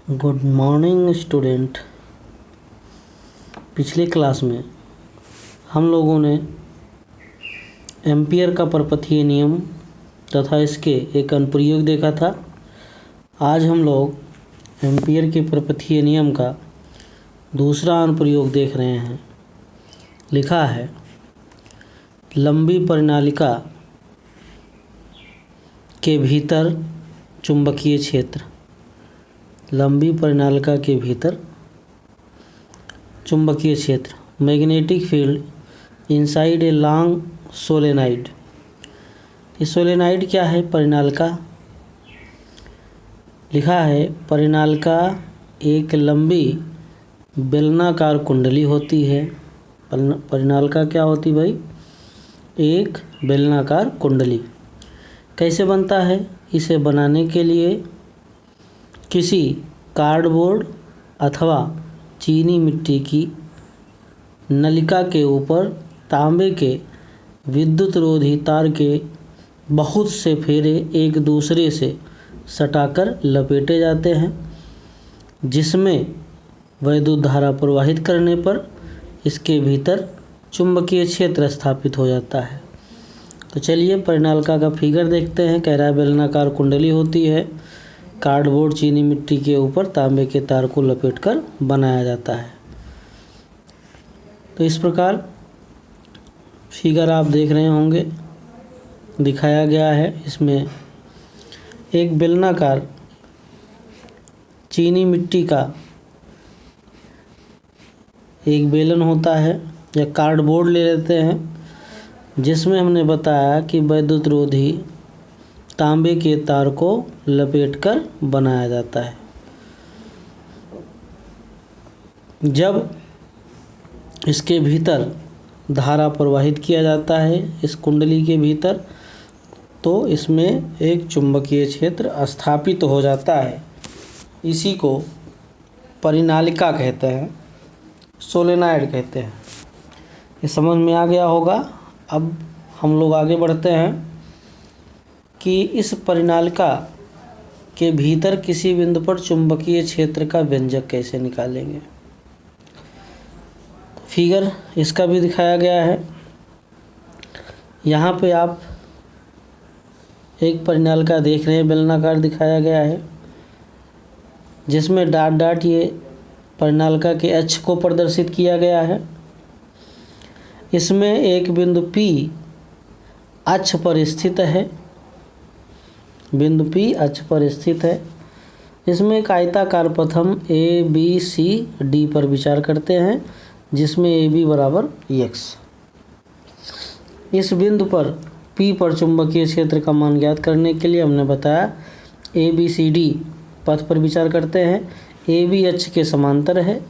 Good morning student. पिछले class में हम लोगों ने एम्पियर का परपथीय नियम तथा इसके एक अनुप्रयोग देखा था। आज हम लोग एम्पियर के परपथीय नियम का दूसरा अनुप्रयोग देख रहे हैं। लिखा है, लंबी परिनालिका के भीतर चुंबकीय क्षेत्र। लंबी परिनालिका के भीतर चुंबकीय क्षेत्र, magnetic field inside a long solenoid. ये सोलेनाइड क्या है? परिनालिका। लिखा है, परिनालिका एक लंबी बेलनाकार कुंडली होती है। परिनालिका क्या होती भाई? एक बेलनाकार कुंडली। कैसे बनता है? इसे बनाने के लिए किसी कार्डबोर्ड अथवा चीनी मिट्टी की नलिका के ऊपर तांबे के विद्युत रोधी तार के बहुत से फेरे एक दूसरे से सटाकर लपेटे जाते हैं, जिसमें वैद्युत धारा प्रवाहित करने पर इसके भीतर चुंबकीय क्षेत्र स्थापित हो जाता है। तो चलिए परिनालिका का फिगर देखते हैं। कह रहा है बेलनाकार कुंडली होती है, कार्डबोर्ड चीनी मिट्टी के ऊपर तांबे के तार को लपेटकर बनाया जाता है। तो इस प्रकार फिगर आप देख रहे होंगे, दिखाया गया है। इसमें एक बेलनाकार चीनी मिट्टी का एक बेलन होता है या कार्डबोर्ड ले लेते हैं, जिसमें हमने बताया कि वैद्युत रोधी तांबे के तार को लपेटकर बनाया जाता है। जब इसके भीतर धारा प्रवाहित किया जाता है इस कुंडली के भीतर, तो इसमें एक चुंबकीय क्षेत्र स्थापित हो जाता है। इसी को परिनालिका कहते हैं, सोलेनाइड कहते हैं। ये समझ में आ गया होगा। अब हम लोग आगे बढ़ते हैं कि इस परिनालिका के भीतर किसी बिंदु पर चुंबकीय क्षेत्र का व्यंजक कैसे निकालेंगे। फिगर इसका भी दिखाया गया है। यहाँ पे आप एक परिनालिका देख रहे हैं, बेलनाकार दिखाया गया है, जिसमें डॉट डॉट ये परिनालिका के अक्ष को प्रदर्शित किया गया है। इसमें एक बिंदु P अक्ष पर स्थित है। बिंदु P अक्ष पर स्थित है। इसमें एक आयताकार पथ हम ABCD पर विचार करते हैं, जिसमें AB बराबर x। इस बिंदु पर P पर चुंबकीय क्षेत्र का मान ज्ञात करने के लिए हमने बताया ABCD पथ पर विचार करते हैं। AB अक्ष के समांतर है,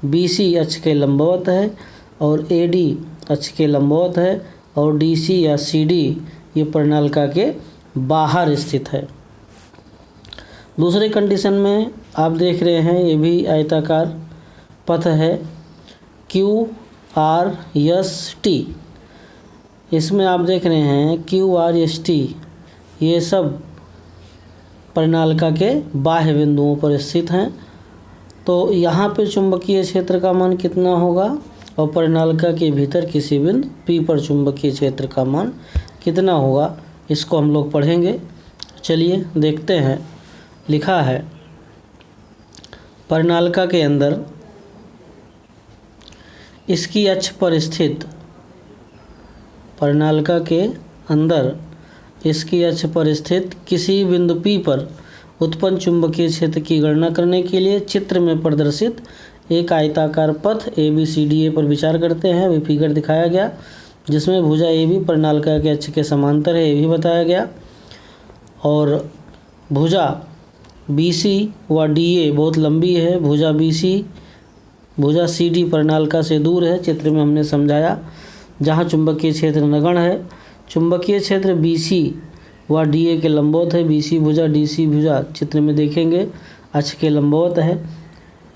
BC अक्ष के लंबवत है और AD अक्ष के लंबवत है और DC या CD ये परिनालिका के बाहर स्थित है। दूसरे कंडीशन में आप देख रहे हैं, ये भी आयताकार पथ है QRST। इसमें आप देख रहे हैं QRST ये सब परिनालिका के बाह्य बिंदुओं पर स्थित हैं। तो यहाँ पे चुंबकीय क्षेत्र का मान कितना होगा और परिनालिका के भीतर किसी बिंदु P पर चुंबकीय क्षेत्र का मान कितना होगा, इसको हम लोग पढ़ेंगे। चलिए देखते हैं। लिखा है, परिनालिका के अंदर इसकी अक्ष पर स्थित परिनालिका के अंदर इसकी अक्ष पर स्थित किसी बिंदु P पर उत्पन्न चुंबकीय क्षेत्र की गणना करने के लिए चित्र में प्रदर्शित एक आयताकार पथ ABCDA पर विचार करते हैं। वही फिगर दिखाया गया, जिसमें भुजा AB परिनालिका के अक्ष के समांतर है, ये भी बताया गया। और भुजा BC व DA बहुत लंबी है। भुजा CD परिनालिका से दूर है, चित्र में हमने समझाया। जहाँ चुंबकीय क्षेत्र नगण्य है, चुंबकीय क्षेत्र BC व DA के लंबवत है। BC भुजा DC भुजा चित्र में देखेंगे अक्ष के लंबवत है।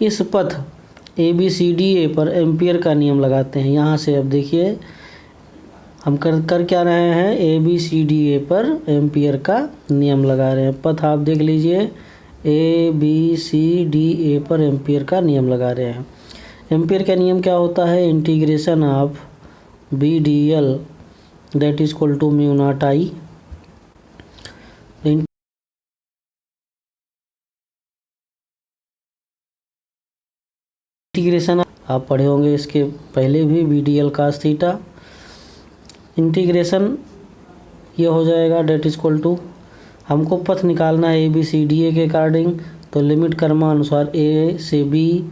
इस पथ ABCDA पर एम्पियर का नियम लगाते हैं। यहाँ से अब देखिए हम कर क्या रहे हैं, ABCDA पर एम्पियर का नियम लगा रहे हैं। पथ आप देख लीजिए A B C D A पर एम्पियर का नियम लगा रहे हैं। एम्पियर का नियम क्या होता है? Integration of B D L that is equal to mu not I. Integration आप पढ़े होंगे इसके पहले भी, B D L cos theta. Integration ये हो जाएगा डेट इज इक्वल टू, हमको पथ निकालना है A B C D A के अकॉर्डिंग, तो लिमिट क्रमानुसार ए से B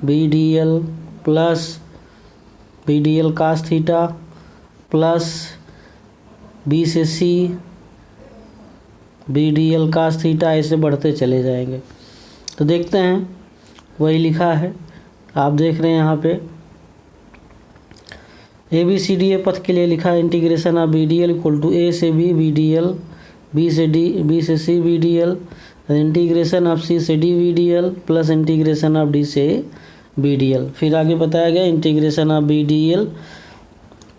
B D L plus B D L cos theta plus B से C B D L cos theta, ऐसे बढ़ते चले जाएंगे। तो देखते हैं, वही लिखा है, आप देख रहे हैं यहाँ पे A B C D A पथ के लिए लिखा है integration of B D L equal to A से B B D L, B से डी बी से C B D L, integration of C से D B D L plus integration of D से बी डी एल। फिर आगे बताया गया integration of B D L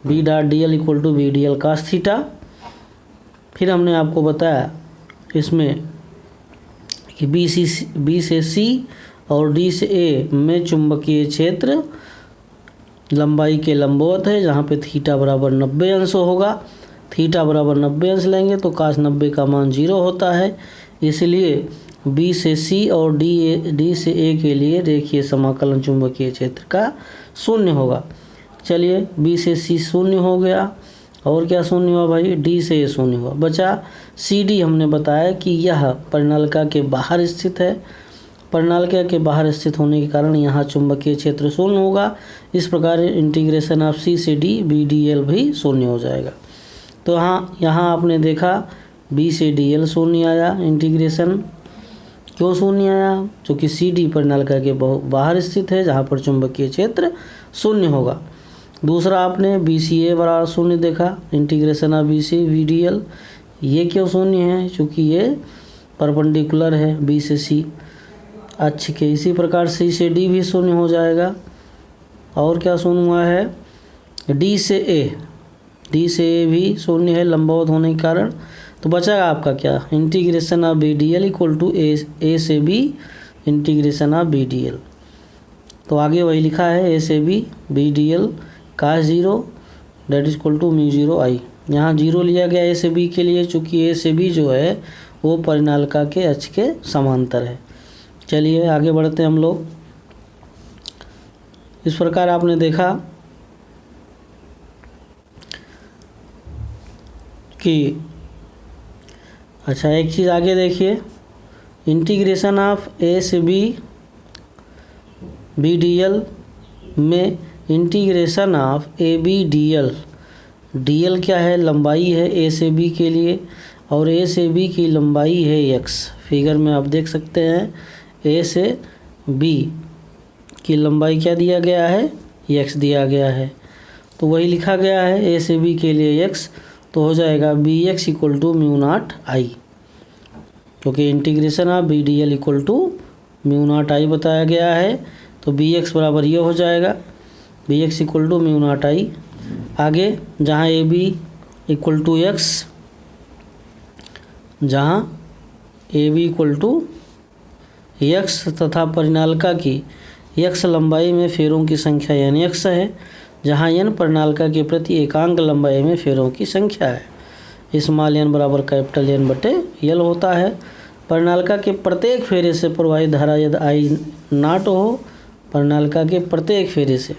B dot D L equal to B D L cos theta. फिर हमने आपको बताया इसमें कि बी से सी और डी से ए में चुंबकीय क्षेत्र लंबाई के लंबवत है, जहाँ पे थीटा बराबर 90 अंश होगा। थीटा बराबर 90 अंश लेंगे तो कास 90 का मान 0 होता है, इसलिए बी से सी और डी से ए के लिए रेखीय समाकलन चुंबकीय क्षेत्र का 0 होगा। चलिए बी से सी 0 हो गया, और क्या 0 हुआ भाई? डी से ए 0 हुआ। बचा सी डी। हमने बताया कि यह परिनालिका के बाहर स्थित है, परिनालिका के बाहर स्थित होने के कारण यहाँ चुंबकीय क्षेत्र 0 होगा। इस प्रकार इंटीग्रेशन ऑफ सी से डी बी डी एल भी 0 हो जाएगा। तो यहाँ आपने देखा बी से डी एल 0 आया। इंटीग्रेशन क्यों 0 आया? क्योंकि सी डी परिनालिका के बाहर स्थित है, जहाँ पर चुंबकीय क्षेत्र 0 होगा। दूसरा आपने बी सी ए बराबर 0 देखा, integration of B C B D L, ये क्यों 0 है? क्योंकि ये परपेंडिकुलर है बी से सी अक्ष के। इसी प्रकार सी से डी भी 0 हो जाएगा। और क्या 0 हुआ है? डी से ए भी 0 है लंबवत होने के कारण। तो बचा आपका क्या? Integration of B D L equal to A से B integration of B D L. तो आगे वही लिखा है ए से B D L cos 0 that is equal to mu 0 I. यहाँ 0 लिया गया ए से बी के लिए, चूँकि ए से बी जो है वो परिनालिका के अक्ष के समांतर है। चलिए आगे बढ़ते हैं हम लोग। इस प्रकार आपने देखा कि अच्छा, एक चीज़ आगे देखिए, इंटीग्रेशन ऑफ ए से बी बी डी एल में integration of A B D L, D L क्या है? लंबाई है ए से बी के लिए, और ए से बी की लंबाई है एक्स। फिगर में आप देख सकते हैं ए से बी की लंबाई क्या दिया गया है? एक्स दिया गया है। तो वही लिखा गया है ए से बी के लिए एक्स, तो हो जाएगा B X equal to mu not I, क्योंकि integration of B D L equal to mu not I बताया गया है। तो बी एक्स बराबर ये हो जाएगा, B X equal to mu not I. आगे जहाँ A B equal to X, जहाँ A B equal to X तथा परिनालिका की एक्स लंबाई में फेरों की संख्या यानी एक्स है, जहाँ एन परिनालिका के प्रति एकांक लंबाई में फेरों की संख्या है। स्मॉल एन बराबर कैपिटल एन बटे एल होता है। परिनालिका के प्रत्येक फेरे से प्रवाहित धारा यदि आई नॉट हो, परिनालिका के प्रत्येक फेरे से,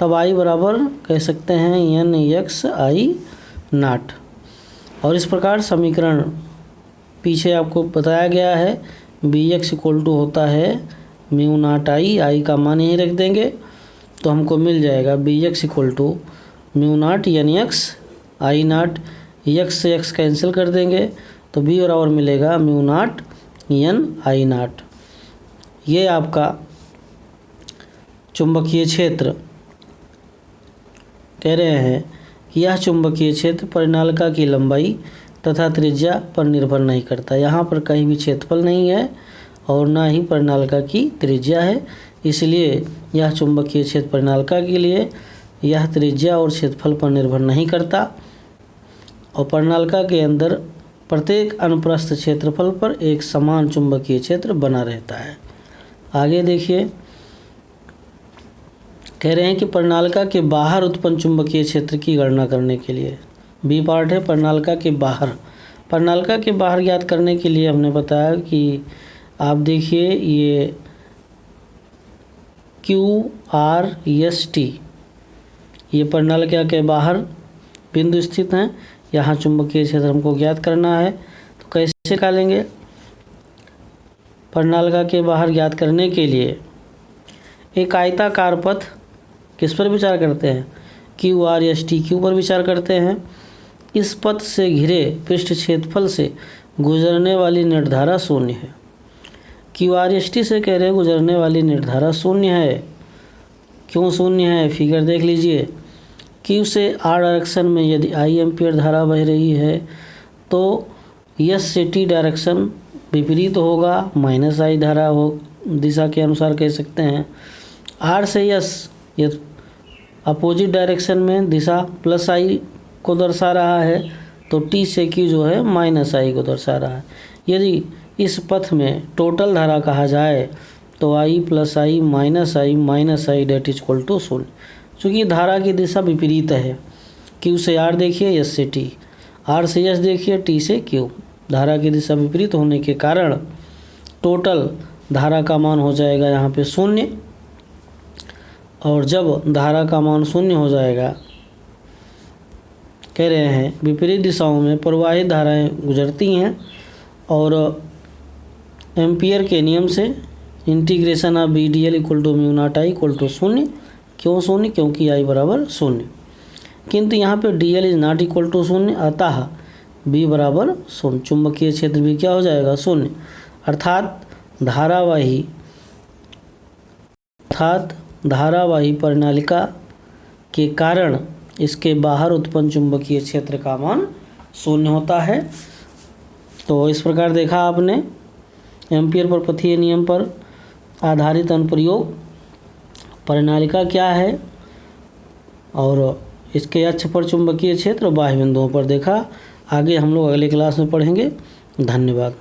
तब आई बराबर कह सकते हैं एन एक्स आई नॉट। और इस प्रकार समीकरण पीछे आपको बताया गया है, बी एक्स इक्वल टू होता है म्यू नॉट आई, आई का मान यहीं रख देंगे तो हमको मिल जाएगा B X equal to mu not N X I not. X से एक्स कैंसिल कर देंगे तो बी बराबर मिलेगा mu not N I not. ये आपका चुंबकीय क्षेत्र कह रहे हैं कि यह चुंबकीय क्षेत्र परिनालिका की लंबाई तथा त्रिज्या पर निर्भर नहीं करता। यहाँ पर कहीं भी क्षेत्रफल नहीं है और ना ही परिनालिका की त्रिज्या है, इसलिए यह चुंबकीय क्षेत्र परिनालिका के लिए यह त्रिज्या और क्षेत्रफल पर निर्भर नहीं करता। और परिनालिका के अंदर प्रत्येक अनुप्रस्थ क्षेत्रफल पर एक समान चुंबकीय क्षेत्र बना रहता है। आगे देखिए, कह रहे हैं कि परिनालिका के बाहर उत्पन्न चुंबकीय क्षेत्र की गणना करने के लिए, बी पार्ट है परिनालिका के बाहर। परिनालिका के बाहर ज्ञात करने के लिए हमने बताया कि आप देखिए ये QRST ये परिनालिका के बाहर बिंदु स्थित हैं। यहाँ चुंबकीय क्षेत्र हमको ज्ञात करना है, तो कैसे निकालेंगे? परिनालिका के बाहर ज्ञात करने के लिए एक आयताकार पथ किस पर विचार करते हैं? QRST पर विचार करते हैं। इस पथ से घिरे पृष्ठ क्षेत्रफल से गुजरने वाली निर्धारा शून्य है। QRST से कह रहे हैं गुजरने वाली निर्धारा शून्य है। क्यों शून्य है? फिगर देख लीजिए। Q से R डायरेक्शन में यदि I एम्पीयर धारा बह रही है तो S से T डायरेक्शन विपरीत होगा, -I धारा हो दिशा के अनुसार कह सकते हैं। R से S ये अपोजिट डायरेक्शन में दिशा +I को दर्शा रहा है, तो T से Q जो है -I को दर्शा रहा है। यदि इस पथ में टोटल धारा कहा जाए तो I + I -I that is equal to 0। चूँकि धारा की दिशा विपरीत है, Q से R देखिए, S से T, R से S देखिए, T से Q, धारा की दिशा विपरीत होने के कारण टोटल धारा का मान हो जाएगा यहाँ पे 0। और जब धारा का मान 0 हो जाएगा, कह रहे हैं विपरीत दिशाओं में प्रवाहित धाराएं गुजरती हैं और एम्पियर के नियम से integration of BDL equal to μ0I equal to 0। क्यों 0? क्योंकि I बराबर 0। किंतु यहाँ पे DL is not equal to 0, अतः B बराबर 0, चुंबकीय क्षेत्र भी क्या हो जाएगा? 0। अर्थात धारावाही परिनालिका के कारण इसके बाहर उत्पन्न चुंबकीय क्षेत्र का मान 0 होता है। तो इस प्रकार देखा आपने एम्पीयर पर पथीय नियम पर आधारित अनुप्रयोग परिनालिका क्या है और इसके अक्ष पर चुंबकीय क्षेत्र और बाह्य बिंदुओं पर देखा। आगे हम लोग अगले क्लास में पढ़ेंगे। धन्यवाद।